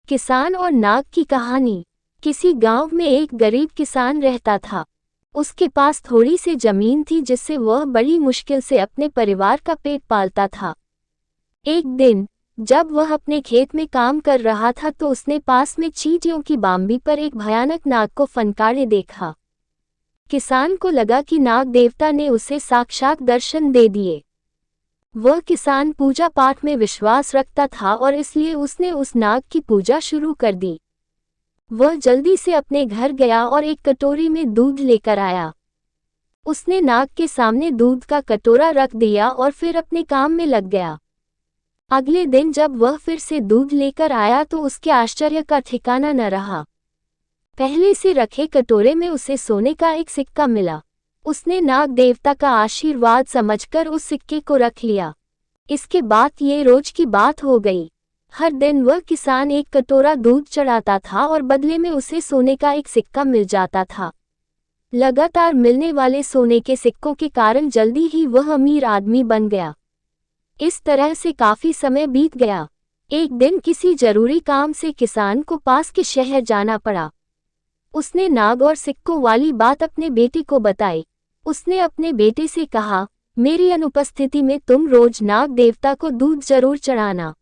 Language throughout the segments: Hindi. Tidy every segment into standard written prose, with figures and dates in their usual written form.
किसान और नाग की कहानी। किसी गांव में एक गरीब किसान रहता था। उसके पास थोड़ी सी जमीन थी जिससे वह बड़ी मुश्किल से अपने परिवार का पेट पालता था। एक दिन जब वह अपने खेत में काम कर रहा था तो उसने पास में चींटियों की बाम्बी पर एक भयानक नाग को फनकारे देखा। किसान को लगा कि नाग देवता ने उसे साक्षात दर्शन दे दिए। वह किसान पूजा पाठ में विश्वास रखता था और इसलिए उसने उस नाग की पूजा शुरू कर दी। वह जल्दी से अपने घर गया और एक कटोरी में दूध लेकर आया। उसने नाग के सामने दूध का कटोरा रख दिया और फिर अपने काम में लग गया। अगले दिन जब वह फिर से दूध लेकर आया तो उसके आश्चर्य का ठिकाना न रहा। पहले से रखे कटोरे में उसे सोने का एक सिक्का मिला। उसने नाग देवता का आशीर्वाद समझकर उस सिक्के को रख लिया। इसके बाद ये रोज की बात हो गई। हर दिन वह किसान एक कटोरा दूध चढ़ाता था और बदले में उसे सोने का एक सिक्का मिल जाता था। लगातार मिलने वाले सोने के सिक्कों के कारण जल्दी ही वह अमीर आदमी बन गया। इस तरह से काफी समय बीत गया। एक दिन किसी जरूरी काम से किसान को पास के शहर जाना पड़ा। उसने नाग और सिक्कों वाली बात अपने बेटे को बताई। उसने अपने बेटे से कहा, मेरी अनुपस्थिति में तुम रोज नाग देवता को दूध जरूर चढ़ाना।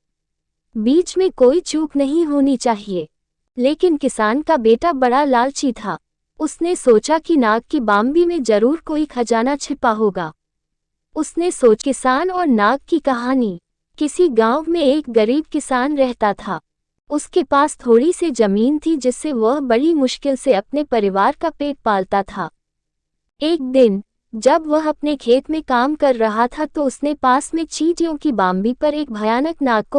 बीच में कोई चूक नहीं होनी चाहिए। लेकिन किसान का बेटा बड़ा लालची था। उसने सोचा कि नाग की बाम्बी में जरूर कोई खजाना छिपा होगा। उसने सोचा। किसान और नाग की कहानी। किसी गांव में एक गरीब किसान रहता था। उसके पास थोड़ी सी जमीन थी जिससे वह बड़ी मुश्किल से अपने परिवार का पेट पालता था। एक दिन जब वह अपने खेत में काम कर रहा था तो उसने पास में चींटियों की बाम्बी पर एक भयानक नाग को